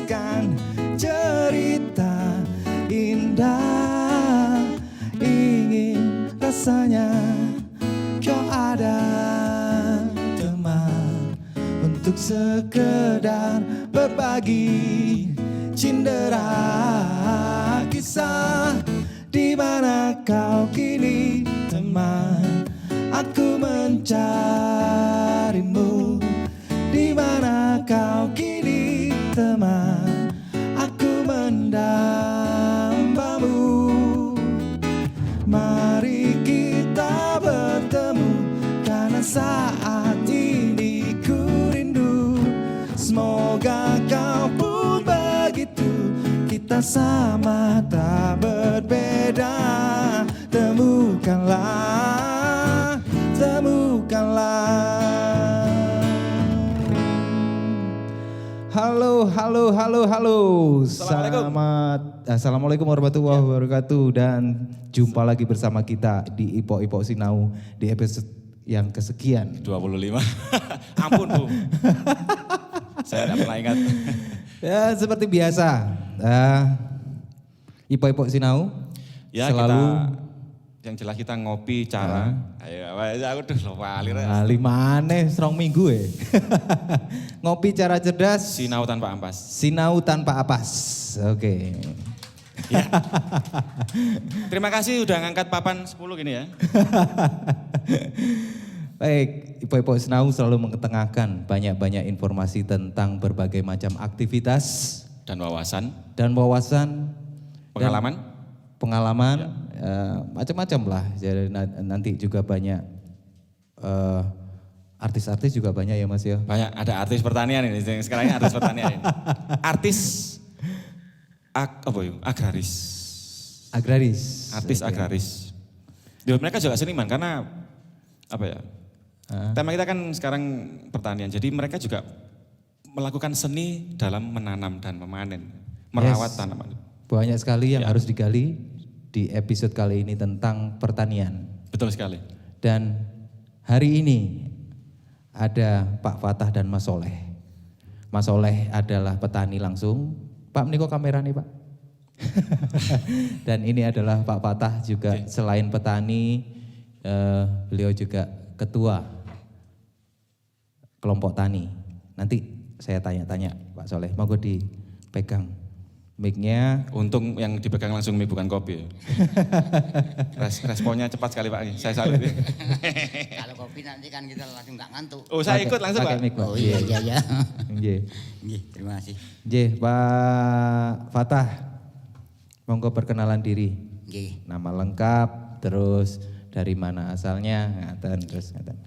menyaksikan cerita indah. Ingin rasanya kau ada teman untuk sekedar berbagi cindera kisah. Di mana kau kini teman, aku mencarimu. Di mana kau kini teman, aku mendambamu. Mari kita bertemu, karena saat ini ku rindu. Semoga kau pun begitu, kita sama tak berbeda. Temukanlah, temukanlah. Halo. Assalamualaikum warahmatullahi wabarakatuh. Dan jumpa lagi bersama kita di Ipok Sinau di episode yang kesekian 25. Ampun Bu. Saya tidak pernah ingat. Ya seperti biasa, Ipok Sinau Ya selalu yang jelas kita ngopi cara. Ayo, aku udah lupa alir. Maneh serong minggu ya. Ngopi cara cerdas. Sinau tanpa ampas. Sinau tanpa apas. Oke. Ya. Terima kasih udah ngangkat papan 10 gini ya. Baik, Ipok Sinau selalu mengetengahkan banyak-banyak informasi tentang berbagai macam aktivitas Dan wawasan. Pengalaman, macam-macam lah. Jadi nanti juga banyak artis-artis juga banyak ya Mas ya. Banyak, ada artis pertanian ini. Sekarang ini artis pertanian ini. Artis agraris. Artis agraris. Mereka juga seniman karena apa ya? Tema kita kan sekarang pertanian. Jadi mereka juga melakukan seni dalam menanam dan memanen, merawat tanaman. Banyak sekali yang harus digali di episode kali ini tentang pertanian. Betul sekali. Dan hari ini ada Pak Fatah dan Mas Soleh. Mas Soleh adalah petani langsung. Pak, ini kok kamera nih Pak? Dan ini adalah Pak Fatah juga selain petani, beliau juga ketua kelompok tani. Nanti saya tanya-tanya Pak Soleh, mau gue dipegang mic-nya. Untung yang dipegang langsung mic bukan kopi. Responnya cepat sekali Pak, saya salut. Kalau kopi nanti kan kita langsung nggak ngantuk. Oh saya ikut langsung Pak. Oh iya. Nggih. Terima kasih. Nggih, Pak Fatah. Monggo perkenalan diri. Nggih. Nama lengkap, terus dari mana asalnya, ngaten.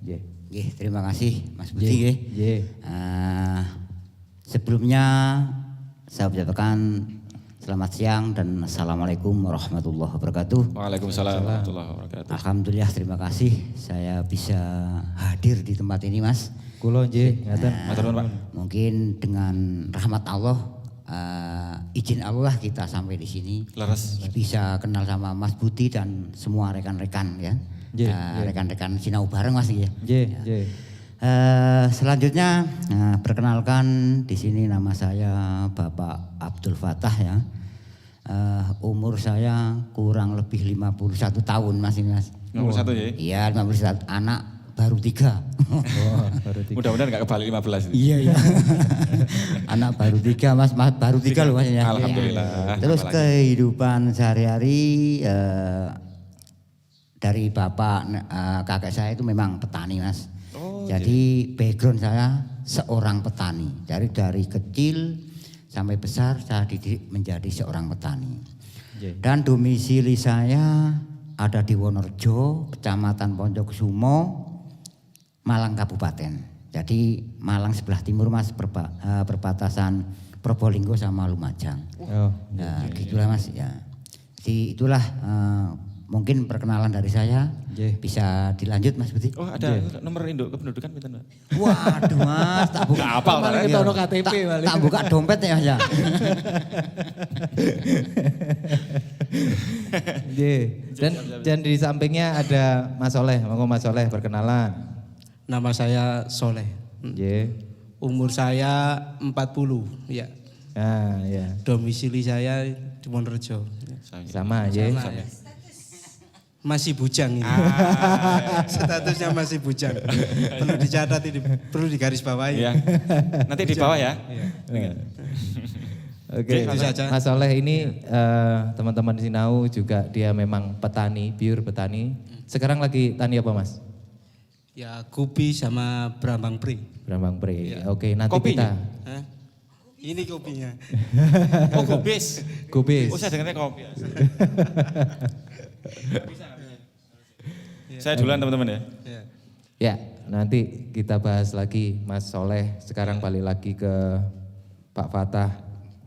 Nggih. Nggih, terima kasih Mas Budi nggih. Nggih. Sebelumnya saya ucapkan selamat siang dan assalamualaikum warahmatullahi wabarakatuh. Waalaikumsalam warahmatullahi wabarakatuh. Alhamdulillah, terima kasih saya bisa hadir di tempat ini Mas. Kulo nggih, ngaten. Pak. Mungkin dengan rahmat Allah, izin Allah kita sampai di sini. Leres. Bisa kenal sama Mas Budi dan semua rekan-rekan ya. Rekan-rekan Sinau bareng Mas ya. Selanjutnya perkenalkan di sini nama saya Bapak Abdul Fatah ya. Umur saya kurang lebih 51 tahun Mas ini Mas. 51 ya? Iya 51, anak baru 3. Mudah-mudahan gak kebalik 15 ini. Iya. Anak baru 3 Mas, baru 3 loh Mas ya. Alhamdulillah. Terus kehidupan sehari-hari dari bapak kakek saya itu memang petani Mas. Jadi background saya seorang petani. Dari kecil sampai besar saya dididik menjadi seorang petani. Dan domisili saya ada di Wonorejo, Kecamatan Ponjokusumo, Malang Kabupaten. Jadi Malang sebelah timur Mas, perbatasan Probolinggo sama Lumajang. Gitulah Mas ya. Jadi itulah mungkin perkenalan dari saya. Bisa dilanjut Mas Budi. Oh ada nomor induk kependudukan pinten Pak? Waduh Mas, tak buka apal KTP tak buka dompet ya Mas ya. Dan di sampingnya ada Mas Soleh. Monggo Mas Soleh perkenalan. Nama saya Soleh. Nggih. Umur saya 40 ya. Ah, ya. Domisili saya di Wonorejo. Sama aja. Masih bujang ini. Statusnya masih bujang. Perlu dicatat ini, perlu digarisbawahi. Iya. Nanti di bawah ya. Oke, Itu saja. Mas Soleh ini teman-teman di Sinau juga dia memang petani, pure petani. Sekarang lagi tani apa Mas? Ya kopi sama Brambang Pri. Brambang Pre. Oke, nanti Kopinya? kita Hah? Ini kopinya. Oh, kubis. kubis. Oh, saya dengarnya kopi. Saya duluan teman-teman ya. Ya. Ya, nanti kita bahas lagi Mas Soleh. Sekarang balik lagi ke Pak Fatah.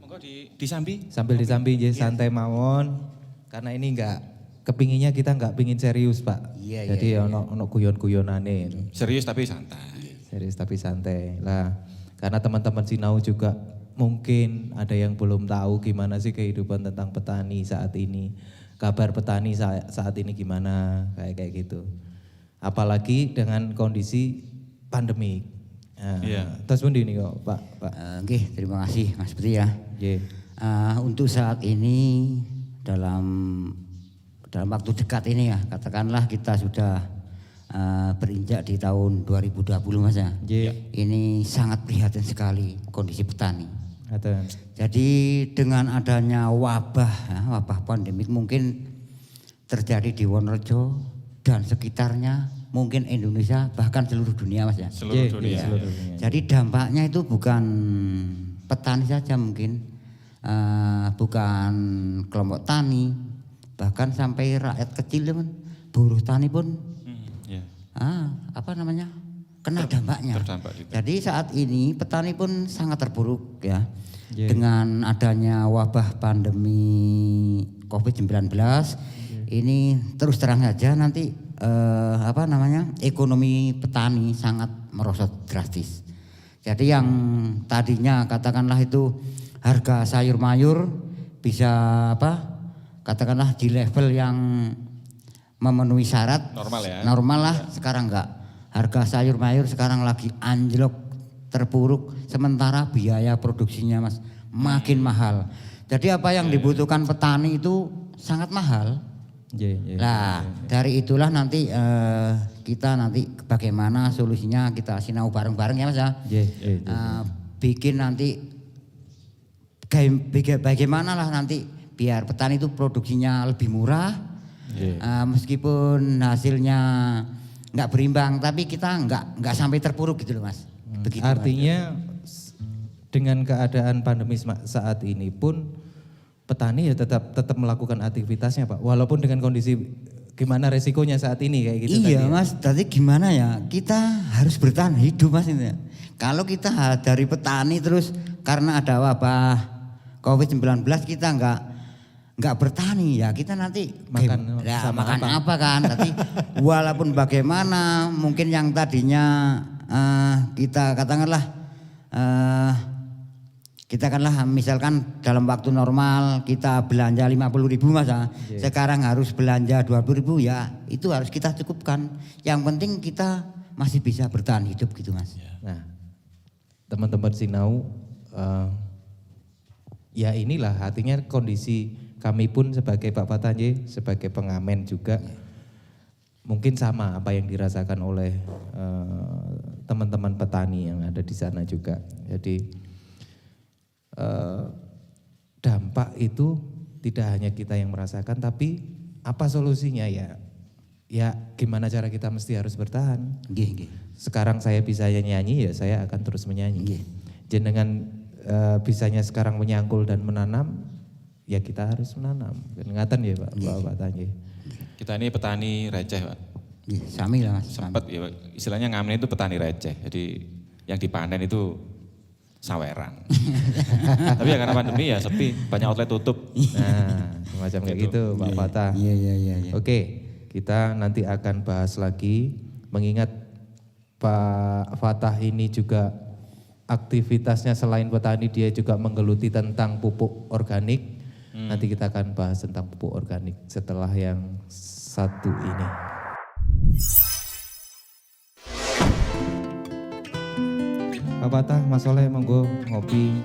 Monggo disambi. Sambil disambi je santai mawon. Karena ini enggak kepinginnya kita enggak pingin serius, Pak. Iya, Jadi ono guyon-guyonane. Serius tapi santai. Serius tapi santai. Lah, karena teman-teman Sinau juga mungkin ada yang belum tahu gimana sih kehidupan tentang petani saat ini. Kabar petani saat ini gimana kayak gitu. Apalagi dengan kondisi pandemik. Nah, Iya. Terus pundi nih kok, Pak. Oke, terima kasih Mas Putri ya. Nggih. Untuk saat ini dalam waktu dekat ini ya, katakanlah kita sudah berinjak di tahun 2020 Mas ya. Nggih. Ini sangat prihatin sekali kondisi petani. Ngaten. Jadi dengan adanya wabah pandemik mungkin terjadi di Wonorejo dan sekitarnya, mungkin Indonesia bahkan seluruh dunia Mas ya. Seluruh Nggih, dunia. seluruh dunia. Jadi dampaknya itu bukan petani saja mungkin, bukan kelompok tani, bahkan sampai rakyat kecil pun, buruh tani pun Ya. kena dampaknya. Terdampak juga. Jadi saat ini petani pun sangat terpuruk ya. Yeah. Dengan adanya wabah pandemi COVID-19 ini terus terang saja nanti ekonomi petani sangat merosot drastis. Jadi yang tadinya katakanlah itu harga sayur mayur bisa katakanlah di level yang memenuhi syarat Normal ya. normal lah, sekarang enggak. Harga sayur mayur sekarang lagi anjlok, terpuruk, sementara biaya produksinya Mas makin mahal. Jadi apa yang dibutuhkan petani itu sangat mahal. Nggih, nggih. Nah, dari itulah nanti kita nanti bagaimana solusinya kita sinau bareng-bareng ya Mas ya. Nggih, nggih. Bikin nanti bagaimana lah nanti biar petani itu produksinya lebih murah. Nggih. Meskipun hasilnya nggak berimbang, tapi kita nggak sampai terpuruk gitu loh Mas. Begitu, Mas. Artinya dengan keadaan pandemi saat ini pun petani ya tetap melakukan aktivitasnya Pak. Walaupun dengan kondisi gimana resikonya saat ini kayak gitu Iya tadi. Mas, tadi gimana ya? Kita harus bertahan hidup Mas ini. Kalau kita dari petani terus karena ada wabah COVID-19 kita nggak bertani ya, kita nanti Makan sama makan apa? apa kan? Tapi walaupun bagaimana mungkin yang tadinya kita katakanlah misalkan dalam waktu normal kita belanja 50.000 Mas ya. Sekarang harus belanja 20.000 ya, itu harus kita cukupkan. Yang penting kita masih bisa bertahan hidup gitu Mas. Nah, teman-teman Sinau ya inilah artinya kondisi kami pun sebagai Pak Fatanje, sebagai pengamen juga mungkin sama apa yang dirasakan oleh teman-teman petani yang ada di sana juga. Jadi dampak itu tidak hanya kita yang merasakan, tapi apa solusinya ya? Ya gimana cara kita mesti harus bertahan. Nggih. Sekarang saya bisa nyanyi ya saya akan terus menyanyi. Nggih. Jenengan bisanya sekarang menyangkul dan menanam, ya kita harus menanam. Ngatan ya Pak Tanji. Kita ini petani receh Pak. Nggih, sami lah Mas. Sempat ya istilahnya ngamen itu petani receh. Jadi yang dipanen itu saweran. Tapi ya karena pandemi ya sepi, banyak outlet tutup. Nah, semacam kayak gitu Pak Fatah. Iya. Oke, kita nanti akan bahas lagi. Mengingat Pak Fatah ini juga aktivitasnya selain petani dia juga menggeluti tentang pupuk organik. Nanti kita akan bahas tentang pupuk organik setelah yang satu ini. Pak Fatah, Mas Soleh monggo ngopi.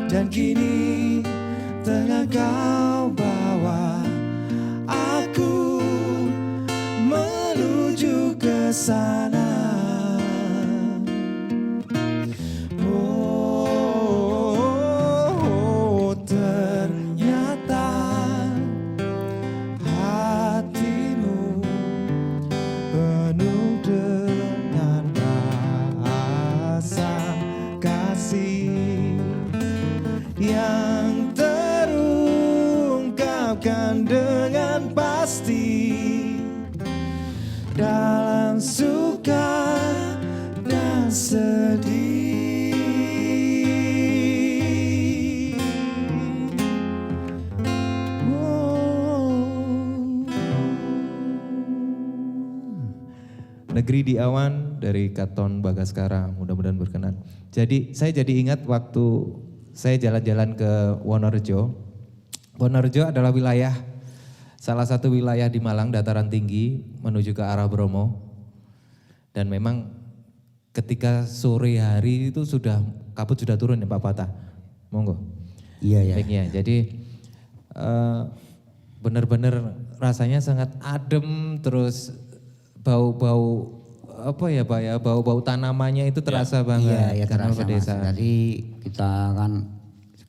dan kini tengah kau bawa aku menuju ke sana. Oh, ternyata hatimu penuh dengan rasa kasih yang terungkapkan dengan pasti dalam suka dan sedih. Negeri di Awan dari Katon Bagaskara, mudah-mudahan berkenan. Jadi saya jadi ingat waktu saya jalan-jalan ke Wonorejo. Wonorejo adalah wilayah, salah satu wilayah di Malang dataran tinggi menuju ke arah Bromo. Dan memang ketika sore hari itu sudah kabut sudah turun ya Pak Patah. Monggo. Iya ya. Mic-nya. Jadi benar-benar rasanya sangat adem, terus bau-bau apa ya Pak ya, bau-bau tanamannya itu terasa banget. Iya, ya karena terasa Mas. pedesaan. Jadi kita kan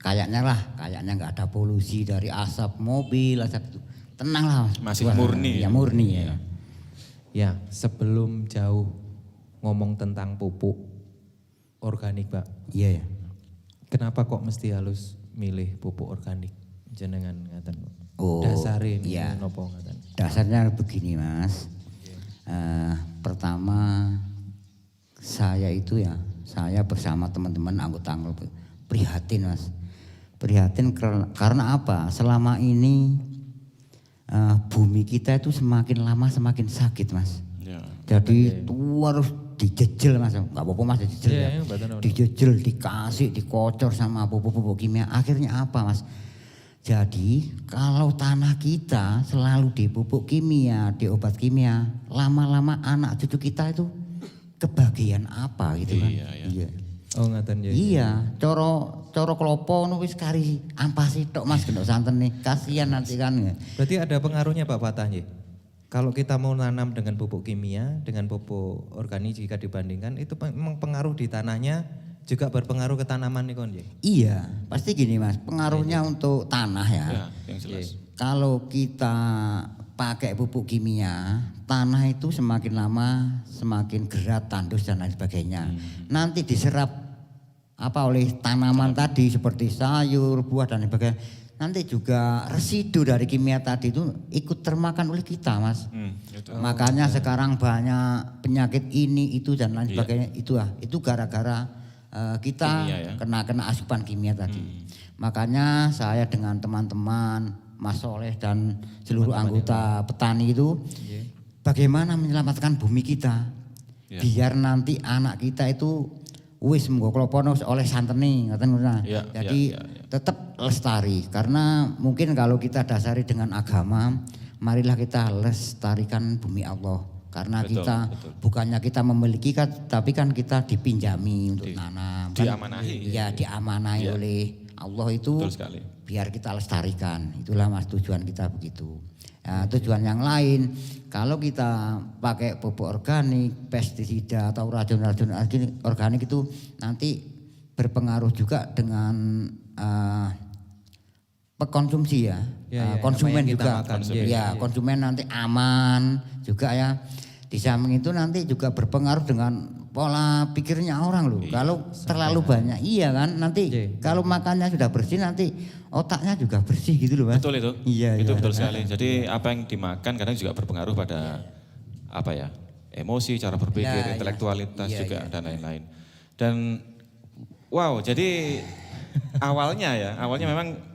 kayaknya nggak ada polusi dari asap mobil, asap itu. Tenang lah Mas. Masih murni. Ya murni ya. Ya, sebelum jauh ngomong tentang pupuk organik Pak. Iya ya. Kenapa kok mesti harus milih pupuk organik? Jenengan ngaten. Oh, Dasarin iya. nopo ngaten. Dasarnya begini Mas. Pertama saya bersama teman-teman anggota prihatin Mas. Prihatin karena apa? Selama ini bumi kita itu semakin lama semakin sakit Mas. Ya. Jadi itu harus dijejel Mas, nggak apa-apa Mas dijejel ya. Dijejel, dikasih, dikocor sama pupuk-pupuk kimia. Akhirnya apa Mas? Jadi kalau tanah kita selalu dipupuk kimia, di obat kimia, lama-lama anak cucu kita itu kebagian apa gitu kan? Iya. Oh ngaten ya. Iya, coro klopo nu wis kari ampasi tok Mas gendok santen nih. Kasihan nanti kan. Berarti ada pengaruhnya Pak Fatah nggih? Kalau kita mau nanam dengan pupuk kimia, dengan pupuk organik jika dibandingkan itu memang pengaruh di tanahnya juga berpengaruh ke tanaman nih kon nggih? Iya, pasti gini Mas, pengaruhnya untuk tanah ya. Ya, yang jelas. Kalau kita pakai pupuk kimia, tanah itu semakin lama semakin gerat, tandus dan lain sebagainya. Nanti diserap oleh tanaman tadi seperti sayur, buah dan lain sebagainya. Nanti juga residu dari kimia tadi itu ikut termakan oleh kita Mas. Itu. Makanya sekarang banyak penyakit ini itu dan lain sebagainya itu gara-gara kita kimia, ya? kena asupan kimia tadi. Makanya saya dengan teman-teman Mas Soleh dan seluruh anggota petani itu bagaimana menyelamatkan bumi kita biar nanti anak kita itu wis menggo klopono oleh santeni ngoten. Jadi tetap lestari karena mungkin kalau kita dasari dengan agama, marilah kita lestarikan bumi Allah. Karena kita bukannya kita memiliki tapi kan kita dipinjami untuk nanam. Diamanahi. Iya, diamanahi oleh Allah itu. Betul sekali. Biar kita lestarikan. Itulah Mas tujuan kita begitu. Ya, tujuan yang lain kalau kita pakai pupuk organik, pestisida atau racun-racun organik itu nanti berpengaruh juga dengan pekonsumsi ya, konsumen juga. Konsumen nanti aman juga ya. Di samping itu nanti juga berpengaruh dengan pola pikirnya orang loh. Kalau terlalu banyak, kan nanti kalau makannya sudah bersih nanti otaknya juga bersih gitu loh Mas. Betul itu. Iya. Betul sekali. Jadi apa yang dimakan kadang juga berpengaruh pada emosi, cara berpikir, intelektualitas juga dan lain-lain. Dan wow, jadi awalnya memang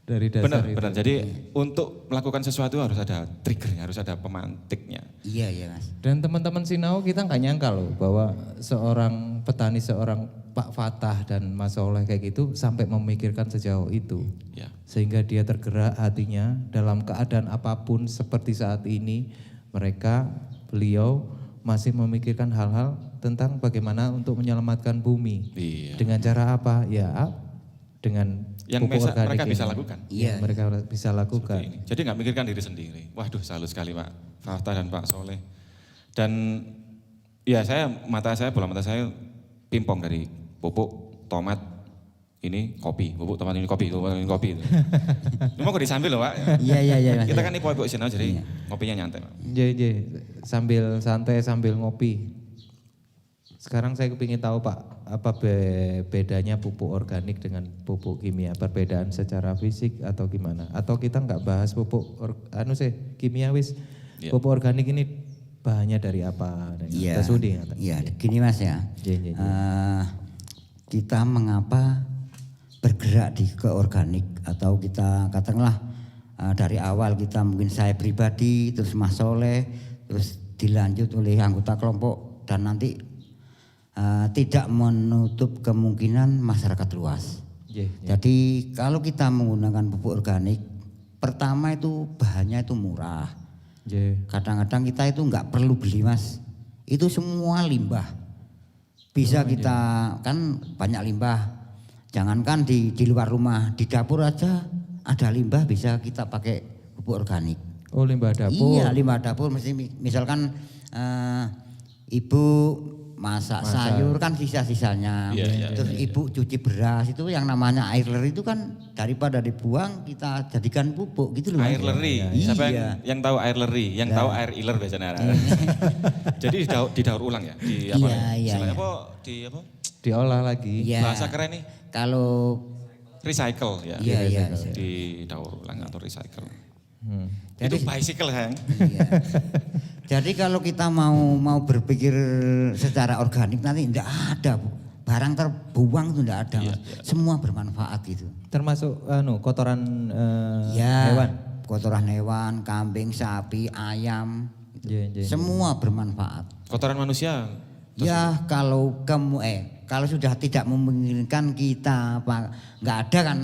dari dasar itu. Benar. Jadi untuk melakukan sesuatu harus ada triggernya, harus ada pemantiknya. Iya Mas. Dan teman-teman Sinau kita nggak nyangka loh bahwa seorang petani, seorang Pak Fatah dan Mas Soleh kayak gitu sampai memikirkan sejauh itu. Ya. Sehingga dia tergerak hatinya dalam keadaan apapun seperti saat ini beliau masih memikirkan hal-hal tentang bagaimana untuk menyelamatkan bumi. Iya. Dengan cara apa? Ya dengan Yang pupuk organik mereka ini. bisa lakukan. Iya. Yang mereka bisa lakukan. Seperti ini. Jadi nggak mikirkan diri sendiri. Waduh, salut sekali Pak Faftah dan Pak Soleh. Dan ya bola mata saya pimpong dari pupuk tomat ini kopi, pupuk tomat ini kopi, pupuk tomat ini kopi. Cuma kok disambil loh Pak. Iya. Kita kan ini pupuk sinau jadi kopinya nyantai Pak. Iya, sambil santai sambil ngopi. Sekarang saya kepingin tahu Pak, apa bedanya pupuk organik dengan pupuk kimia? Perbedaan secara fisik atau gimana? Atau kita nggak bahas pupuk kimia wis. Iya. Pupuk organik ini bahannya dari apa? Iya. Iya, gini Mas ya. Iya. Kita mengapa bergerak ke organik atau kita katakanlah dari awal kita mungkin saya pribadi terus Mas Soleh terus dilanjut oleh anggota kelompok dan nanti tidak menutup kemungkinan masyarakat luas. Jadi kalau kita menggunakan pupuk organik, pertama itu bahannya itu murah. Kadang-kadang kita itu nggak perlu beli Mas, itu semua limbah. Bisa kita kan banyak limbah. Jangankan di luar rumah, di dapur aja ada limbah bisa kita pakai pupuk organik. Oh, limbah dapur. Iya, limbah dapur. Misalkan ibu masak sayur kan sisa-sisanya. Terus ibu cuci beras itu yang namanya air leri itu kan daripada dibuang kita jadikan pupuk gitu loh. Air leri. Siapa yang tahu air leri? Yang tahu air iler biasanya. Jadi didaur ulang ya? Istilahnya apa? Diolah lagi. Bahasa keren nih. Kalau recycle ya. Iya. Didaur ulang atau recycle. Jadi, itu bicycle sayang. Iya. Jadi kalau kita mau berpikir secara organik nanti tidak ada barang terbuang itu tidak ada. Mas. Semua bermanfaat gitu. Termasuk kotoran hewan. Kotoran hewan, kambing, sapi, ayam. Semua bermanfaat. Kotoran manusia. Ya kalau kalau sudah tidak memungkinkan kita nggak ada kan,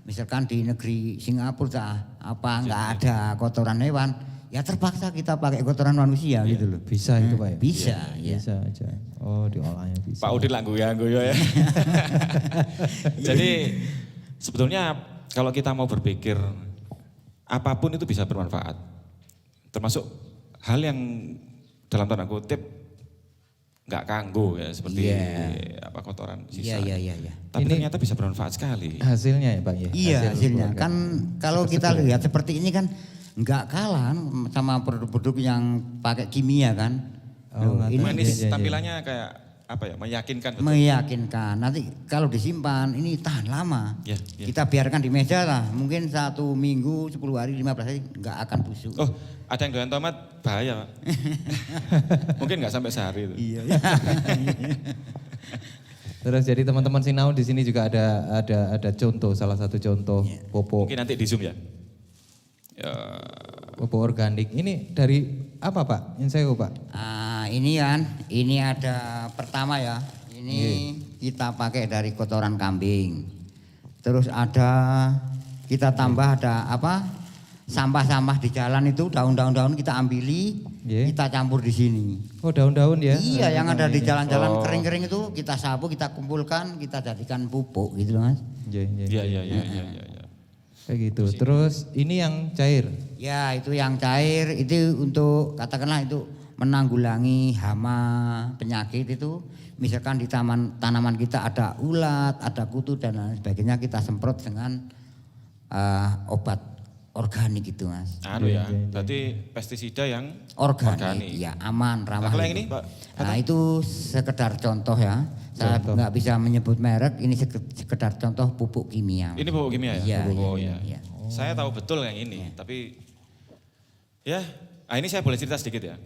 misalkan di negeri Singapura nggak ada kotoran hewan, ya terpaksa kita pakai kotoran manusia gitu loh. Bisa itu Pak ya? Bisa, Bisa aja. Oh, diolahnya bisa. Pak Udin lah guya ya. Jadi sebetulnya kalau kita mau berpikir apapun itu bisa bermanfaat. Termasuk hal yang dalam tanda kutip nggak kanggo ya seperti kotoran sisa. Iya. Tapi ternyata bisa bermanfaat sekali. Hasilnya ya Pak ya? Iya hasilnya. Kan kalau kita lihat seperti ini kan nggak kalah sama produk-produk yang pakai kimia kan. Ini manis tampilannya kayak apa ya, meyakinkan. Betul. Meyakinkan. Nanti kalau disimpan ini tahan lama. Ya. Kita biarkan di meja lah. Mungkin 1 minggu, 10 hari, 15 hari nggak akan busuk. Oh, ada yang doyan tomat bahaya Pak. Mungkin nggak sampai sehari itu. Iya. Terus jadi teman-teman Sinau di sini juga ada contoh, salah satu contoh pupuk. Mungkin nanti di Zoom ya. Pupuk organik. Ini dari apa Pak? Insewu Pak? Ini ada pertama ya. Ini kita pakai dari kotoran kambing. Terus kita tambah ada sampah-sampah di jalan itu daun-daun kita ambili, kita campur di sini. Oh, daun-daun ya? Iya, yang ada di jalan-jalan kering-kering itu kita sapu, kita kumpulkan, kita jadikan pupuk gitu Mas. Iya. Kayak gitu. Terus ini yang cair? Ya, itu yang cair itu untuk katakanlah itu menanggulangi hama, penyakit itu. Misalkan di tanaman kita ada ulat, ada kutu dan lain sebagainya, kita semprot dengan obat organik itu Mas. Berarti pestisida yang organik. Ya, aman, ramah. Kalau yang ini Pak? Nah, itu sekedar contoh ya. Saya nggak bisa menyebut merek, ini sekedar contoh pupuk kimia. Ini pupuk kimia ya? Iya. Saya tahu betul yang ini, tapi ya, ini saya boleh cerita sedikit ya.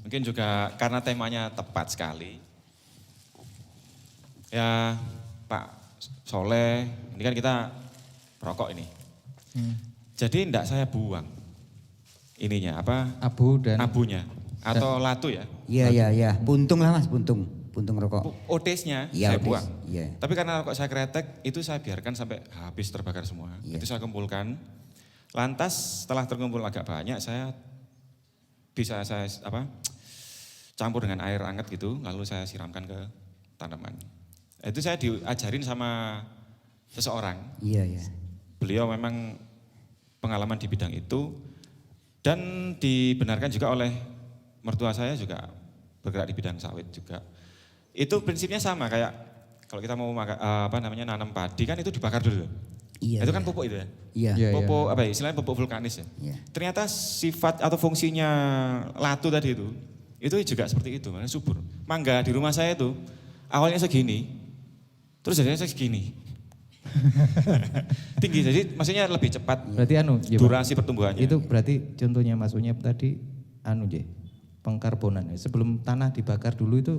Mungkin juga karena temanya tepat sekali. Ya, Pak Soleh, ini kan kita rokok ini. Jadi enggak saya buang ininya abunya atau latu ya. Iya. Puntung lah Mas, puntung rokok. Otisnya ya, saya buang. Iya. Tapi karena rokok saya kretek itu saya biarkan sampai habis terbakar semua. Itu saya kumpulkan. Lantas setelah terkumpul agak banyak saya campur dengan air hangat gitu, lalu saya siramkan ke tanaman. Itu saya diajarin sama seseorang. Iya, iya. Beliau memang pengalaman di bidang itu dan dibenarkan juga oleh mertua saya juga bergerak di bidang sawit juga. Itu prinsipnya sama kayak kalau kita mau nanam padi kan itu dibakar dulu. Iya. Itu kan iya. pupuk itu ya. Iya. Iya. Pupuk apa ya? Istilahnya pupuk vulkanis ya. Iya. Ternyata sifat atau fungsinya latu tadi itu juga seperti itu, makanya subur. Mangga di rumah saya itu awalnya segini, terus jadinya segini. Tinggi, jadi maksudnya lebih cepat Berarti ya, Pak, durasi pertumbuhannya. itu berarti contohnya Mas Unyep tadi pengkarbonan. Sebelum tanah dibakar dulu itu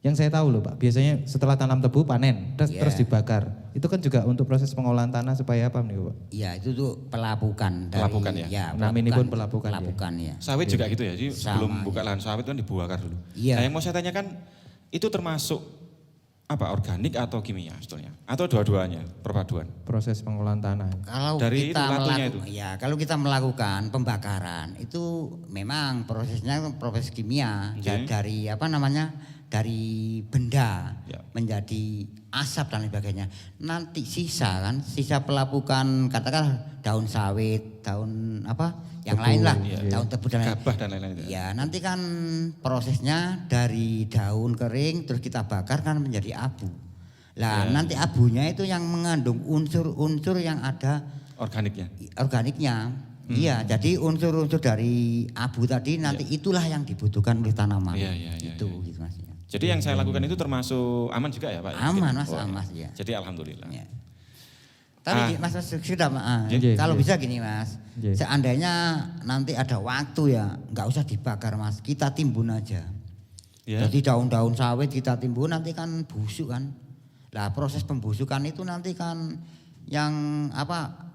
yang saya tahu loh Pak, biasanya setelah tanam tebu panen terus dibakar. Itu kan juga untuk proses pengolahan tanah supaya apa nih Pak? Iya, itu tuh pelapukan dari Pelapukan ya? Naminipun pelapukan ya? Pelapukan ya. Sawit juga gitu ya, jadi sebelum Sama, buka lahan sawit kan dibakar dulu. Iya. Nah yang mau saya tanyakan, itu termasuk apa, organik atau kimia sebetulnya? Atau dua-duanya, perpaduan? Proses pengolahan tanah. Kalau Dari kita itu, latunya melakukan, ya kalau kita melakukan pembakaran itu memang prosesnya proses kimia Oke. dari dari benda Ya. menjadi asap dan lain sebagainya. Nanti sisa pelapukan katakanlah daun sawit, daun yang Tebu, lain lah, iya. daun tebu dan lain. Gabah dan lain-lain. Ya nanti kan prosesnya dari daun kering terus kita bakar kan menjadi abu. Lah Ya. nanti abunya itu yang mengandung unsur-unsur yang ada Organiknya. organiknya. Iya, jadi unsur-unsur dari abu tadi nanti itulah yang dibutuhkan oleh tanaman. Iya, iya, iya, Itu iya. gitu Mas. Ya. Jadi yang saya lakukan itu termasuk aman juga ya Pak? Aman, Mas, Oh, aman, ya. Jadi alhamdulillah. Ya. Tapi Mas sudah Iya, kalau iya. bisa gini Mas, Iya. seandainya nanti ada waktu ya nggak usah dibakar Mas, kita timbun aja. Ya. Jadi daun-daun sawit kita timbun nanti kan busuk kan. Lah proses pembusukan itu nanti kan yang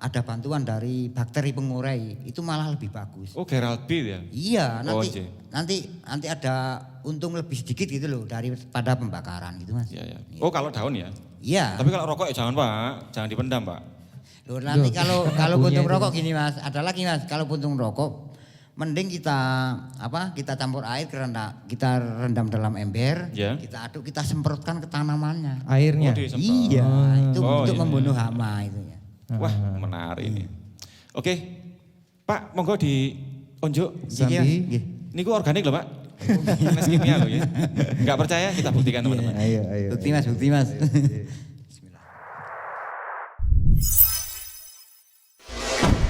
ada bantuan dari bakteri pengurai itu malah lebih bagus. Oh Gerald B ya? Iya, Oh, nanti iya. nanti ada untung lebih sedikit gitu loh daripada pembakaran gitu Mas. Iya, iya. Oh kalau daun ya? Iya. Tapi kalau rokok ya jangan Pak, jangan dipendam Pak. Loh, nanti kalau bunyi puntung itu. rokok gini Mas, ada lagi Mas, kalau puntung rokok mending kita kita campur air kita rendam dalam ember, Ya. kita aduk, kita semprotkan ke tanamannya. Airnya. Oh, disemprot. Iya, itu Oh, untuk iya. membunuh hama itu ya. Wah menarik ini. Oke, Pak monggo diunjuk. Sambi. Nggih. Niku organik loh Pak. Nes kimia loh ya. Enggak percaya kita buktikan teman-teman. Ayo, ayo. Bukti Mas, bukti Mas.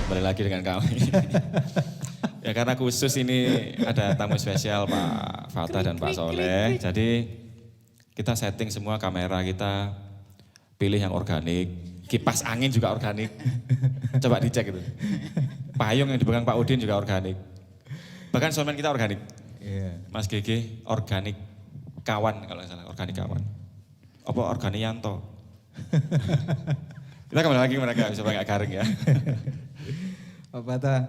Kembali lagi dengan kami. Ya karena khusus ini ada tamu spesial Pak Fatah dan Pak Soleh. Jadi kita setting semua kamera kita, pilih yang organik. Kipas angin juga organik. Coba dicek itu. Payung yang dipegang Pak Udin juga organik. Bahkan soundman kita organik. Iya. Mas GG organik kawan kalau nggak salah, organik kawan. Apa organik Yanto? Kita kembali lagi mereka supaya nggak garing ya. Pak Fatah,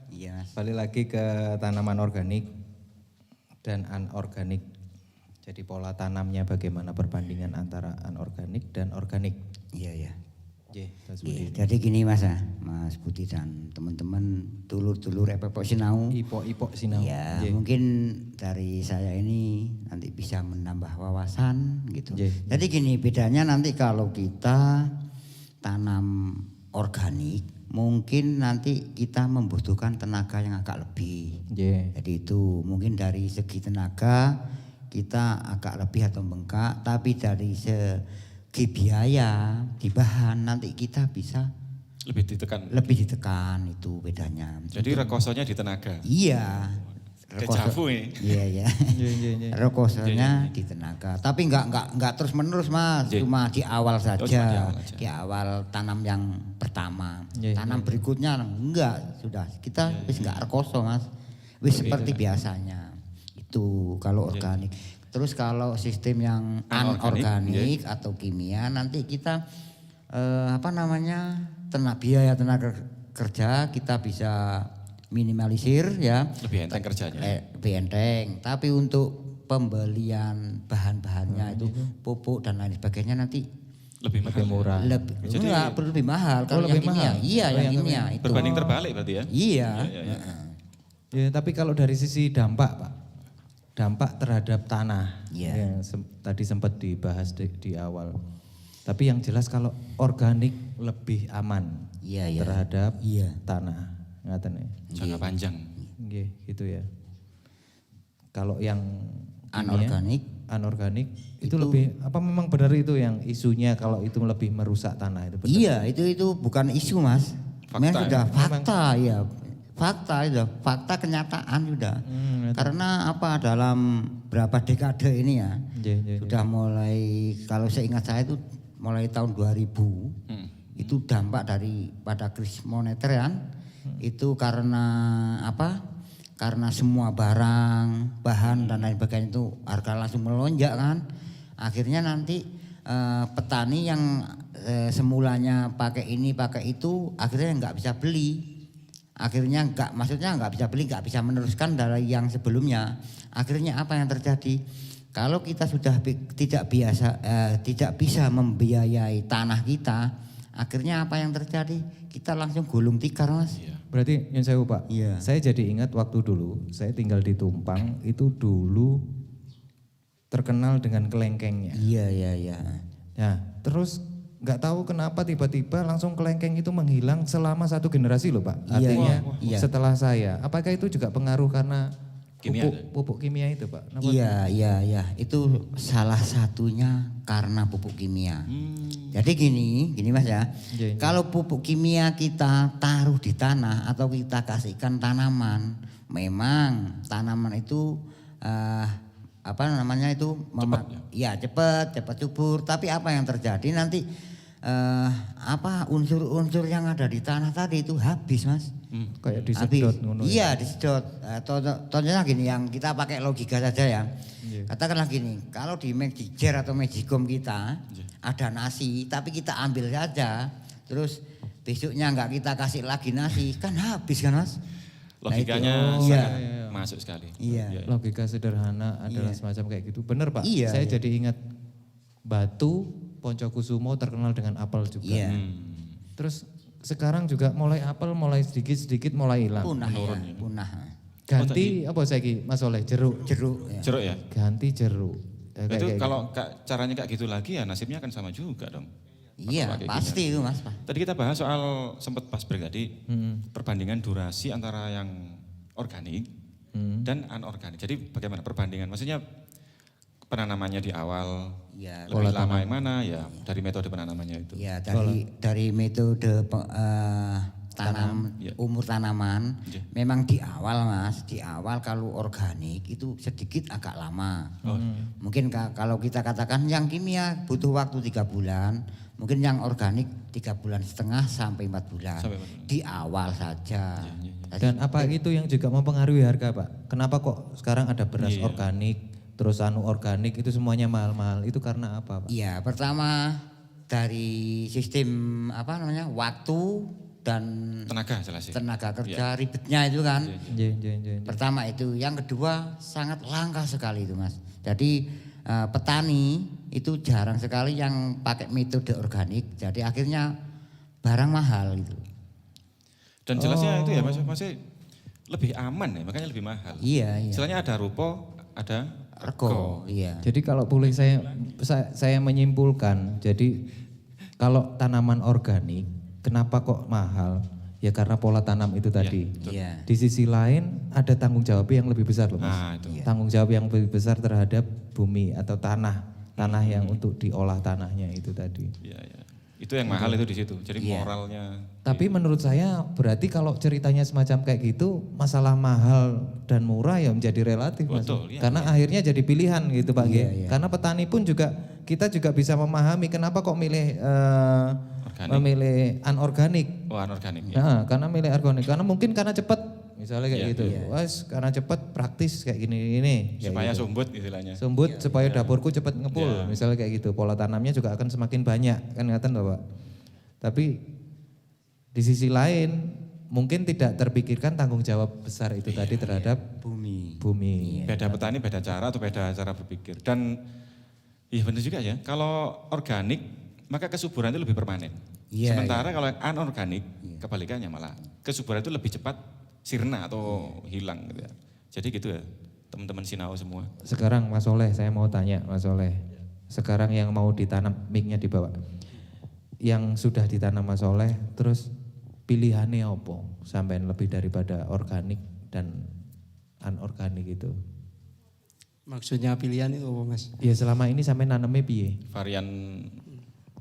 Iya Mas. balik lagi ke tanaman organik dan anorganik. Jadi pola tanamnya bagaimana perbandingan antara anorganik dan organik. Iya, iya. Mas Iya, Budi. jadi gini Mas ya, Mas Budi dan teman-teman dulur-dulur Epok Sinau. Ipok sinau. Ya, Nggih. mungkin dari saya ini nanti bisa menambah wawasan gitu. Nggih. Jadi gini, bedanya nanti kalau kita tanam organik, mungkin nanti kita membutuhkan tenaga yang agak lebih. Nggih. Jadi itu mungkin dari segi tenaga kita agak lebih atau bengkak, tapi dari segi biaya di bahan nanti kita bisa Lebih ditekan. lebih ditekan, itu bedanya. Jadi rekosonya di tenaga. Iya. Dejavu ini. Iya, iya. Nggih. Rekosonya di tenaga. Tapi enggak terus menerus Mas, Iya. cuma di awal saja. cuma di awal aja. Di awal tanam yang pertama. Iya, Tanam berikutnya enggak, sudah. Kita wis enggak rekoso Mas. Wis seperti biasanya. Itu kalau organik. Terus kalau sistem yang anorganik atau kimia nanti kita biaya tenaga kerja kita bisa minimalisir ya. Lebih enteng kerjanya. Lebih enteng. Tapi untuk pembelian bahan-bahannya itu pupuk dan lain sebagainya nanti Lebih mahal. murah. lebih mahal kalau yang lebih kimia. mahal? Iya, Oh, yang yang kimia itu. Berbanding terbalik berarti ya. Iya. Iya. Ya, tapi kalau dari sisi dampak, Pak. Dampak terhadap tanah. Iya. Yang tadi sempat dibahas di awal. Tapi yang jelas kalau organik lebih aman Iya, iya. terhadap Iya. tanah. Ngaten ya. Jangka panjang. Nggih, gitu ya. Kalau yang Anorganik anorganik itu lebih apa memang benar itu yang isunya kalau itu lebih merusak tanah itu benar? iya itu bukan isu Mas. Memang sudah ya? fakta ya. Fakta itu, fakta kenyataan sudah. Karena apa dalam berapa dekade ini ya. Nggih, nggih, Sudah mulai kalau saya ingat saya itu mulai tahun 2000 itu dampak dari pada krisis moneter kan. Itu karena apa? Karena semua barang, bahan dan lain sebagainya itu harga langsung melonjak kan. Akhirnya nanti petani yang semulanya pakai ini pakai itu akhirnya nggak bisa beli. Akhirnya nggak bisa beli, nggak bisa meneruskan dari yang sebelumnya. Akhirnya apa yang terjadi? Kalau kita sudah tidak bisa membiayai tanah kita, akhirnya apa yang terjadi? Kita langsung gulung tikar Mas. Berarti yang saya Pak, Iya. saya jadi ingat waktu dulu saya tinggal di Tumpang itu dulu terkenal dengan kelengkengnya. Iya. Ya, terus nggak tahu kenapa tiba-tiba langsung kelengkeng itu menghilang selama satu generasi loh Pak. Iya, Artinya iya. setelah saya, apakah itu juga pengaruh karena Kimia, pupuk kimia itu Pak? Kenapa? Iya. Itu salah satunya karena pupuk kimia. Jadi gini Mas ya. Iya. Kalau pupuk kimia kita taruh di tanah atau kita kasihkan tanaman, memang tanaman itu cepat subur. Tapi apa yang terjadi nanti unsur-unsur yang ada di tanah tadi itu habis Mas. Kayak Habis. disedot ngono. Iya disedot. Contohnya gini yang kita pakai logika saja ya. Iya. Katakanlah gini, kalau di Magijer atau Magicom kita ada nasi, tapi kita ambil saja, terus besoknya nggak kita kasih lagi nasi, kan habis kan Mas? Logikanya itu, sangat iya. masuk sekali. Iya. Logika sederhana adalah semacam kayak gitu. Bener Pak, Iya, saya iya. jadi ingat Batu Poncokusumo terkenal dengan apel juga. Iya. Terus sekarang juga mulai apel mulai sedikit mulai hilang. Punah ya, punah. Ganti apa saiki Mas Oleh jeruk. Jeruk ya. Jeruk ya? Ganti jeruk. Ya, Itu kayak kalau caranya kayak gitu lagi ya nasibnya akan sama juga dong. Iya, Pakai pasti itu Mas. Tadi kita bahas soal sempat pas break tadi perbandingan durasi antara yang organik dan anorganik. Jadi bagaimana perbandingan? Maksudnya penanamannya di awal Iya. lebih lama yang mana ya dari metode penanamannya itu. Ya dari metode Iya. umur tanaman Iya. memang di awal Mas, di awal kalau organik itu sedikit agak lama. Mungkin kalau kita katakan yang kimia butuh waktu 3 bulan, mungkin yang organik 3,5 bulan sampai 4 bulan. Sampai 4 bulan. Di awal saja. Dan apa itu yang juga mempengaruhi harga Pak? Kenapa kok sekarang ada beras Iya. organik, terus organik itu semuanya mahal-mahal? Itu karena apa Pak? Iya, pertama dari sistem waktu dan Tenaga jelas ya. tenaga kerja ribetnya itu kan. Iya. Pertama itu, yang kedua sangat langka sekali itu Mas. Jadi petani itu jarang sekali yang pakai metode organik. Jadi akhirnya barang mahal gitu. Dan jelasnya itu ya masih lebih aman ya, makanya lebih mahal. Iya. Istilahnya ada rupo, ada Rego, iya. Jadi kalau boleh saya menyimpulkan, jadi kalau tanaman organik, kenapa kok mahal? Ya karena pola tanam itu tadi. Iya. Di sisi lain ada tanggung jawab yang lebih besar loh Mas. Nah, itu. Tanggung jawab yang lebih besar terhadap bumi atau tanah yang untuk diolah tanahnya itu tadi. Iya. Itu yang mahal itu di situ. Jadi moralnya. Tapi menurut saya berarti kalau ceritanya semacam kayak gitu, masalah mahal dan murah ya menjadi relatif Mas. Betul, iya. Karena akhirnya jadi pilihan gitu Pak. Iya. Karena petani pun juga kita juga bisa memahami kenapa kok milih Organik. memilih anorganik. Oh, anorganik ya. Nah, karena milih organik karena mungkin karena cepat misalnya kayak Iya, gitu. Wes karena cepat praktis kayak gini kayak Supaya gitu. sumbut istilahnya. Sumbut supaya dapurku cepat ngepul misalnya kayak gitu. Pola tanamnya juga akan semakin banyak kan ngeten Bapak. Tapi di sisi lain mungkin tidak terpikirkan tanggung jawab besar itu tadi terhadap bumi. Beda petani, beda cara atau beda cara berpikir. Dan iya benar juga ya, kalau organik maka kesuburan itu lebih permanen. Iya, Sementara kalau yang anorganik kebalikannya malah kesuburan itu lebih cepat sirna atau hilang gitu ya. Jadi gitu ya teman-teman Sinau semua. Sekarang Mas Soleh saya mau tanya Mas Soleh. Sekarang yang mau ditanam, mic-nya dibawa. Yang sudah ditanam Mas Soleh, terus pilihannya apa? Sampai lebih daripada organik dan anorganik itu. Maksudnya pilihan itu apa Mas? Ya selama ini sampai nanemnya piye? Varian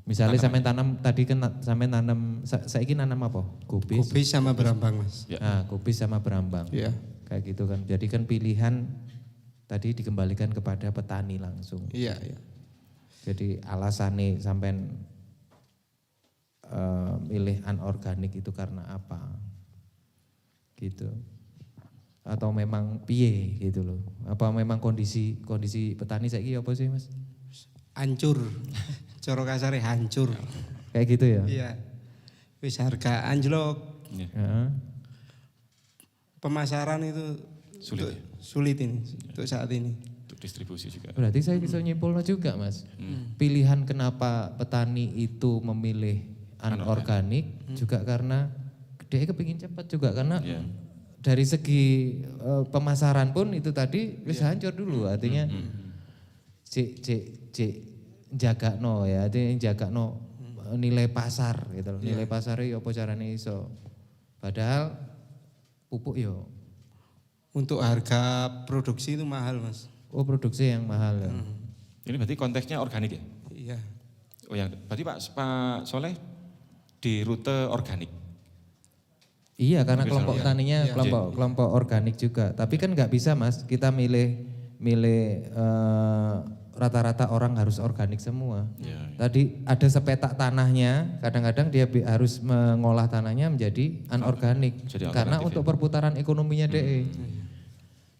Misalnya sampai tanam tadi kan sampai nanam saiki nanam apa? Kubis. Kubis sama berambang Mas. ya. Nah, kubis sama berambang. Iya. Kayak gitu kan. Jadi kan pilihan tadi dikembalikan kepada petani langsung. Iya, iya. Jadi alasannya sampai milih anorganik itu karena apa? Gitu. Atau memang piye gitu loh. Apa memang kondisi petani saiki apa sih Mas? Hancur. Coro kasare hancur. Kayak gitu ya? Iya. Wis harga anjlok. Iya. Heeh. Pemasaran itu Sulit ya? sulit ini untuk saat ini. Untuk distribusi juga. Berarti saya bisa nyimpulnya juga Mas. Pilihan kenapa petani itu memilih anorganik juga karena dia kepingin cepat juga karena Iya. dari segi pemasaran pun itu tadi bisa hancur dulu artinya cek jagakno ya artinya jagakno nilai pasar gitu loh. Nilai pasarnya apa caranya iso. Padahal pupuk yo. Untuk harga produksi itu mahal Mas. Oh produksi yang mahal ya. Ini berarti konteksnya organik ya? Iya. Oh yang berarti Pak Soleh di rute organik. Iya karena Bisa, kelompok iya. taninya Iya. kelompok organik juga. Tapi kan nggak bisa Mas kita milih rata-rata orang harus organik semua. Iya. Tadi ada sepetak tanahnya, kadang-kadang dia harus mengolah tanahnya menjadi anorganik. Jadi Karena alternatif untuk ya. perputaran ekonominya DE.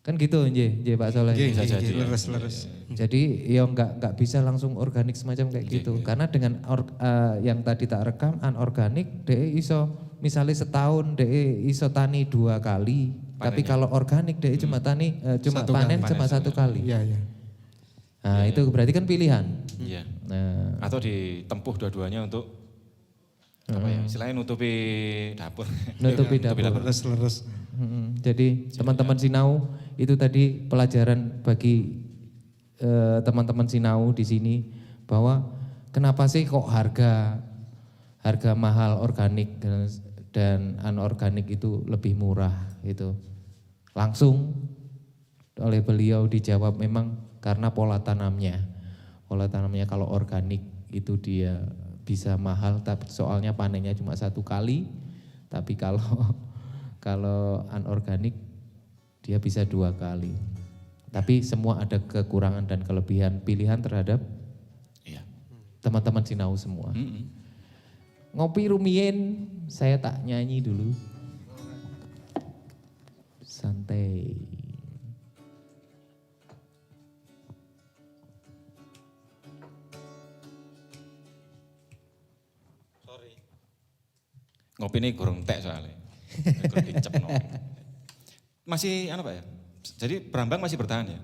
Kan gitu nje Pak Soleh. Bisa jadi, ya. Leres-leres. Jadi ya nggak bisa langsung organik semacam kayak gitu. Karena dengan yang tadi tak rekam anorganik DE iso misalnya setahun DE iso tani 2 kali. Tapi kalau organik DE cuma tani cuma panen cuma 1 kali. Iya, iya. Nah, itu berarti kan pilihan. Iya. Nah, Atau ditempuh dua-duanya untuk apa ya? Istilahnya nutupi dapur. nutupi dapur. Leres-leres. Jadi teman-teman Sinau itu tadi pelajaran bagi teman-teman Sinau di sini bahwa kenapa sih kok harga mahal organik dan anorganik itu lebih murah gitu. Langsung oleh beliau dijawab memang karena pola tanamnya. Pola tanamnya kalau organik itu dia bisa mahal tapi soalnya panennya cuma 1 kali. Tapi kalau anorganik dia bisa 2 kali. Tapi semua ada kekurangan dan kelebihan pilihan terhadap Iya. teman-teman Sinau semua. Ngopi rumien, saya tak nyanyi dulu. Santai. Ngopi ini kurang tek soalnya. Kurang dicepno. Masih apa ya? Jadi Brambang masih bertahan ya?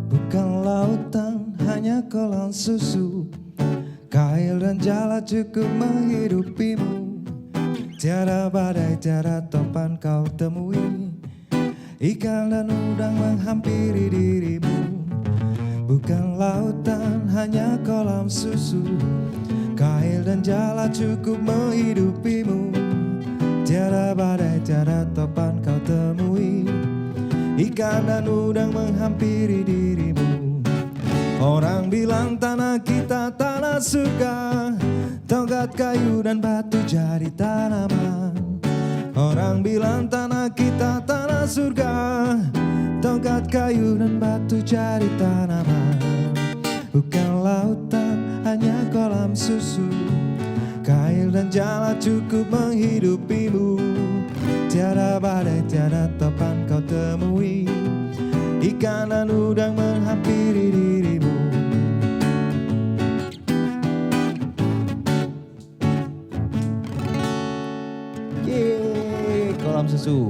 Bukan lautan, hanya kolam susu. Kail dan jala cukup menghidupimu. Tiada badai, tiada topan kau temui. Ikan dan udang menghampiri dirimu. Bukan lautan, hanya kolam susu. Kail dan jala cukup menghidupimu. Tiada badai, tiada topan kau temui. Ikan dan udang menghampiri dirimu. Orang bilang tanah kita tanah surga, tongkat kayu dan batu jadi tanaman. Orang bilang tanah kita tanah surga, tongkat kayu dan batu jadi tanaman. Bukan lautan, hanya kolam susu. Kail dan jala cukup menghidupimu. Tiada badai, tiada topan kau temui. Ikan dan udang menghampiri dirimu. Yeay, kolam susu.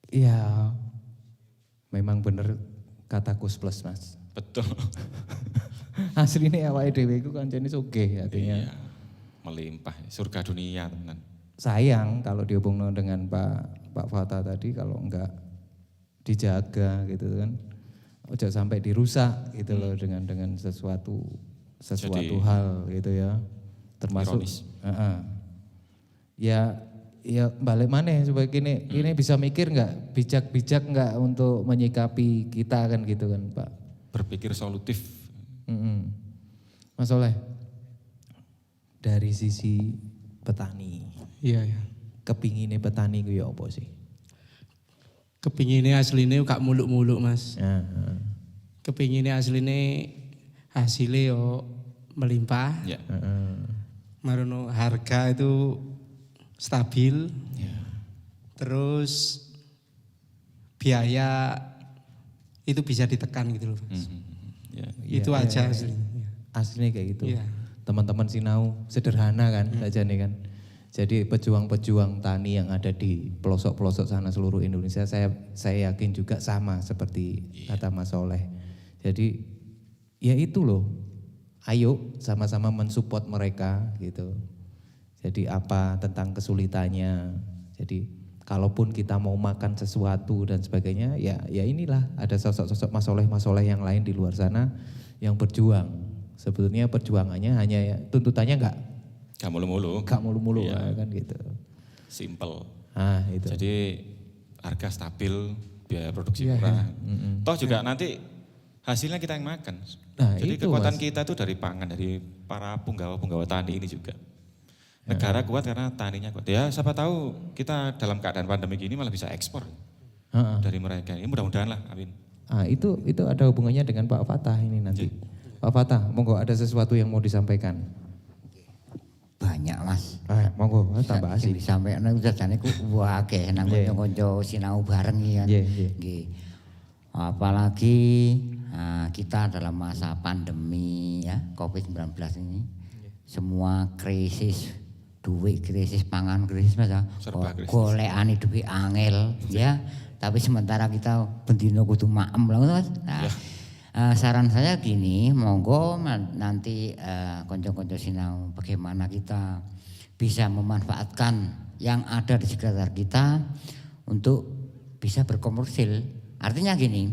Ya, memang bener kata Kus Plus Mas. Betul. Aslinya awake dhewe iku kancane sugih artinya. Iya. Melimpah, surga dunia teman. Sayang kalau dihubungkan dengan Pak Fata tadi kalau enggak dijaga gitu kan. Ojo sampai dirusak gitu loh dengan sesuatu hal gitu ya. Termasuk ironis. Ya balik mana supaya kini bisa mikir nggak, bijak nggak untuk menyikapi kita kan gitu kan Pak. Berpikir solutif. Mas Oleh, dari sisi petani, Iya ya. kepinginnya petani ku ya apa sih? Kepinginnya aslinya gak muluk-muluk Mas. Nah, Kepinginnya aslinya hasilnya yo melimpah. Ya. Marono harga itu stabil. Terus biaya itu bisa ditekan gitu loh Mas. Ya. Itu aja aslinya. aslinya kayak gitu. Iya. Teman-teman Sinau sederhana kan saja nih kan. Jadi pejuang-pejuang tani yang ada di pelosok-pelosok sana seluruh Indonesia saya yakin juga sama seperti kata Mas Soleh. Jadi ya itu loh. Ayo sama-sama mensupport mereka gitu. Jadi apa tentang kesulitannya. Jadi kalaupun kita mau makan sesuatu dan sebagainya ya inilah ada sosok-sosok Mas Soleh yang lain di luar sana yang berjuang. Sebetulnya perjuangannya hanya tuntutannya enggak mulu-mulu Iya. kan gitu. Simple. Ah, itu. Jadi harga stabil, biaya produksi murah. Toh juga nanti hasilnya kita yang makan. Nah, Jadi itu, kekuatan Mas. kita tuh dari pangan, dari para punggawa-punggawa tani ini juga. Negara kuat karena taninya kuat. Ya siapa tahu kita dalam keadaan pandemi gini malah bisa ekspor dari mereka. Ini mudah-mudahan lah, amin. Ah, itu ada hubungannya dengan Pak Fatah ini nanti. Pak Fatah, monggo ada sesuatu yang mau disampaikan. Banyak Mas. Monggo tambah Sing asik. disampaikan itu jane ku akeh nang Nggih. kanca-kanca sinau bareng iki kan. Nggih. Nggih. Apalagi kita dalam masa pandemi ya Covid-19 ini. Semua krisis duit, krisis pangan, krisis Mas ya. Serba krisis. Golekane duit angel ya. Tapi sementara kita bendino kudu maem lho Mas. Nah, saran saya gini, monggo nanti konco-konco sinau bagaimana kita bisa memanfaatkan yang ada di sekitar kita untuk bisa berkomersil. Artinya gini,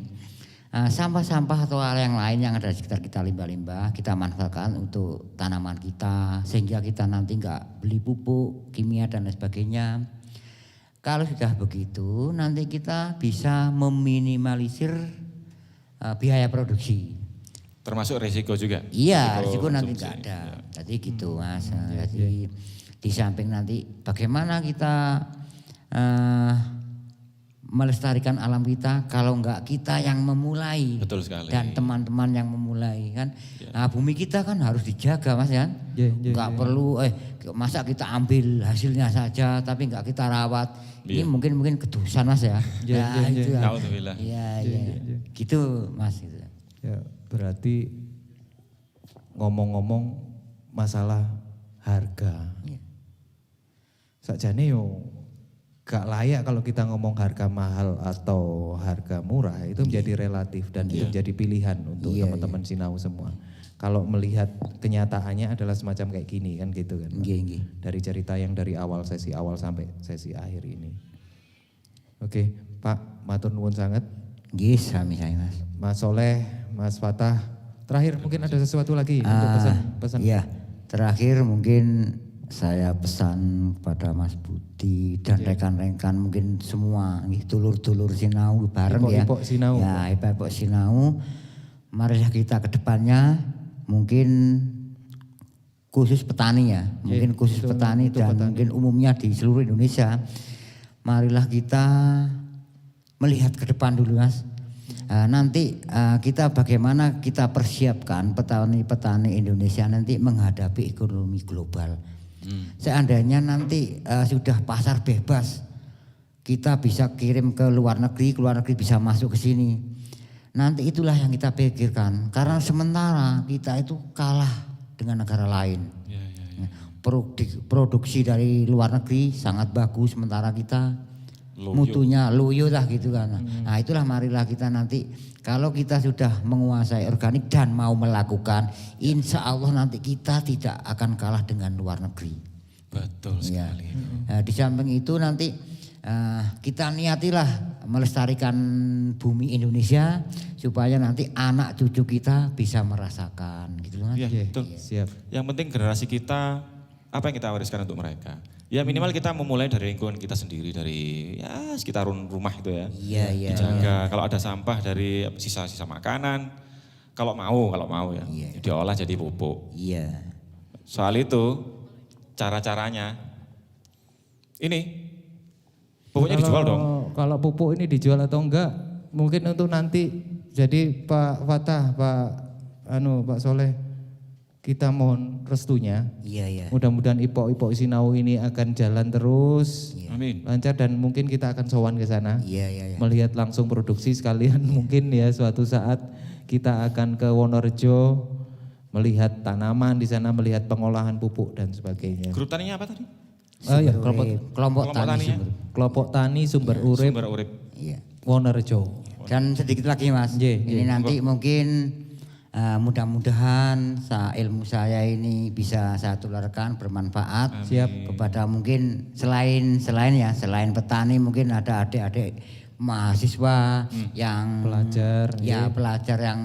sampah-sampah atau hal yang lain yang ada di sekitar kita, limbah-limbah, kita manfaatkan untuk tanaman kita sehingga kita nanti enggak beli pupuk, kimia dan lain sebagainya. Kalau sudah begitu, nanti kita bisa meminimalisir biaya produksi. Termasuk resiko juga. Iya, risiko nanti konsumsi. enggak ada. Jadi gitu Mas. Jadi di samping nanti bagaimana kita melestarikan alam kita kalau enggak kita yang memulai. Betul sekali. Dan teman-teman yang memulai kan. Nah, bumi kita kan harus dijaga Mas kan. Enggak perlu masa kita ambil hasilnya saja tapi enggak kita rawat. Ini mungkin kedusan Mas ya. Itu ya. Alhamdulillah. Iya. Gitu Mas gitu. Ya, berarti ngomong-ngomong masalah harga. Sakjane yo gak layak kalau kita ngomong harga mahal atau harga murah itu menjadi relatif dan itu menjadi pilihan untuk teman-teman Sinau semua. Kalau melihat kenyataannya adalah semacam kayak gini kan gitu kan. Pak? Nggih. Dari cerita yang dari sesi awal sampai sesi akhir ini. Oke, Pak, matur nuwun sangat. Nggih, sami saya Mas. Mas Soleh, Mas Fatah. Terakhir mungkin ada sesuatu lagi untuk pesan-pesan. Iya, terakhir mungkin saya pesan kepada Mas Budi dan rekan-rekan mungkin semua dulur-dulur Sinau bareng ya. Ipok Sinau. Ya, ipok Sinau. Marilah kita ke depannya mungkin khusus petani ya. Mungkin khusus petani dan mungkin umumnya di seluruh Indonesia. Marilah kita melihat ke depan dulu Mas. Nanti kita bagaimana kita persiapkan petani-petani Indonesia nanti menghadapi ekonomi global. Seandainya nanti sudah pasar bebas, kita bisa kirim ke luar negeri bisa masuk ke sini. Nanti itulah yang kita pikirkan. Karena sementara kita itu kalah dengan negara lain. Produksi dari luar negeri sangat bagus, sementara kita mutunya loyo lah gitu kan. Nah itulah marilah kita nanti kalau kita sudah menguasai organik dan mau melakukan, insya Allah nanti kita tidak akan kalah dengan luar negeri. Betul Ya. sekali. Nah, di samping itu nanti kita niatilah melestarikan bumi Indonesia supaya nanti anak cucu kita bisa merasakan gitu kan. Iya, betul. Siap. Yang penting generasi kita, apa yang kita wariskan untuk mereka? Ya minimal kita memulai dari lingkungan kita sendiri, dari ya sekitar rumah itu ya. Iya. Dijaga, kalau ada sampah dari sisa-sisa makanan, kalau mau ya, diolah jadi pupuk. Iya. Soal itu, cara-caranya, ini pupuknya dijual dong. Kalau pupuk ini dijual atau enggak, mungkin untuk nanti. Jadi Pak Fatah, Pak Soleh, kita mohon restunya. Iya. Mudah-mudahan Ipok Sinau ini akan jalan terus, Amin. lancar dan mungkin kita akan sowan ke sana. Iya. Melihat langsung produksi sekalian mungkin ya suatu saat kita akan ke Wonorejo melihat tanaman di sana, melihat pengolahan pupuk dan sebagainya. Grup taninya apa tadi? Ya, Kelompok tani taninya? sumber. kelompok tani sumber urip Sumber urip. Iya. Wonorejo. Dan sedikit lagi Mas, ini nanti mungkin mudah-mudahan ilmu saya ini bisa saya tularkan bermanfaat. Siap. Kepada mungkin selain petani mungkin ada adik-adik mahasiswa yang pelajar yang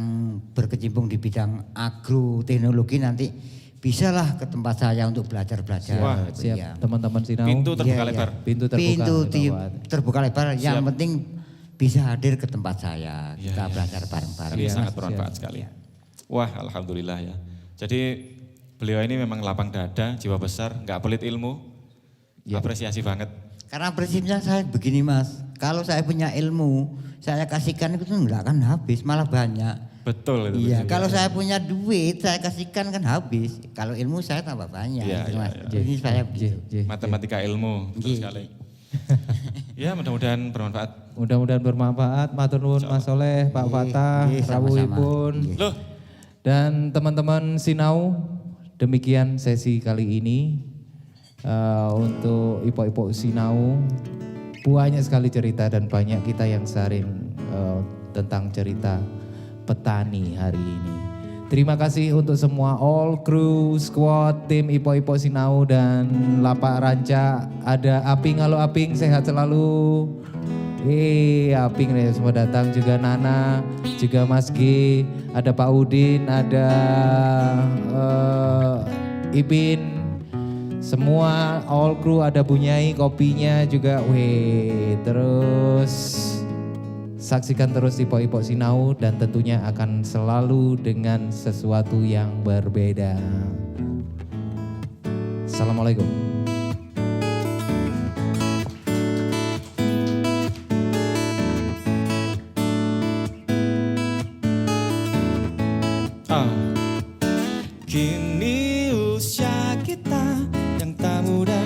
berkecimpung di bidang agroteknologi nanti bisalah ke tempat saya untuk belajar. Wah, Siap. Ya. Teman-teman Sinau. Pintu terbuka Iya. lebar. Pintu terbuka. Terbuka lebar. Yang penting bisa hadir ke tempat saya. Kita belajar bareng-bareng. Ini sangat bermanfaat sekali. Wah, alhamdulillah ya. Jadi beliau ini memang lapang dada, jiwa besar, nggak pelit ilmu. Apresiasi banget. Karena prinsipnya saya begini Mas, kalau saya punya ilmu, saya kasihkan itu nggak akan habis, malah banyak. Betul itu. Iya, kalau saya punya duit, saya kasihkan kan habis. Kalau ilmu saya tambah banyak. Iya, gitu, Mas. iya. Jadi saya begitu. Matematika ilmu, betul sekali. Ya, mudah-mudahan bermanfaat. Mudah-mudahan bermanfaat. Matur nuwun Mas Soleh, Pak Fatah, sama-sama. rawuhipun. Loh, Dan teman-teman Sinau, demikian sesi kali ini untuk Ipok Sinau. Banyak sekali cerita dan banyak kita yang sharing tentang cerita petani hari ini. Terima kasih untuk semua all crew, squad, tim Ipok Sinau dan Lapak Ranca. Ada Aping, halo Aping, sehat selalu. Aping nih semua datang, juga Nana, juga Mas G, ada Pak Udin, ada Ipin, semua all crew, ada Bunyai, kopinya juga. Terus saksikan terus Ipok Sinau dan tentunya akan selalu dengan sesuatu yang berbeda. Assalamualaikum. Kini usia kita yang tak muda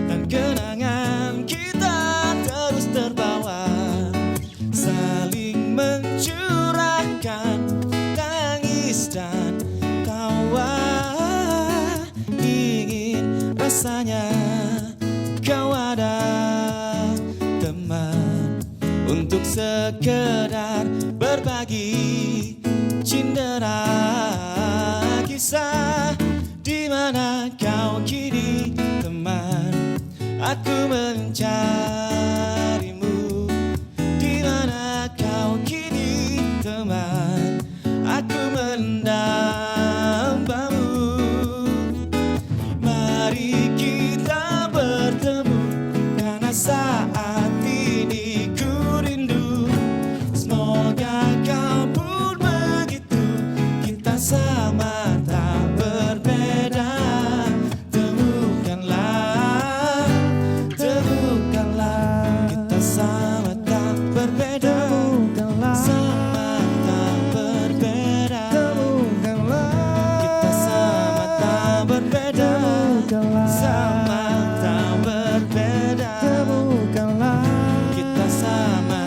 dan kenangan kita terus terbawa, saling mencurahkan tangis dan tawa. Ingin rasanya kau ada teman untuk sekedar berbagi cindera kisah. Di mana kau kini teman, aku mencarimu. Di mana kau kini teman, aku mendambamu. Mari kita bertemu karena saat ini ku rindu. Semoga kau pun begitu, kita sama tak berbeda. Temukanlah, temukanlah, kita sama tak berbeda. Sama tak berbeda. Kita sama tak berbeda. Sama tak berbeda. Kita sama.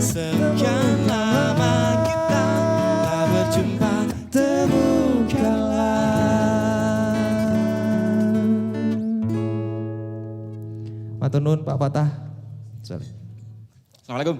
Sekian lama kita tak berjumpa. Temukanlah. Matur nuwun Pak Fatah. Sorry. Assalamualaikum.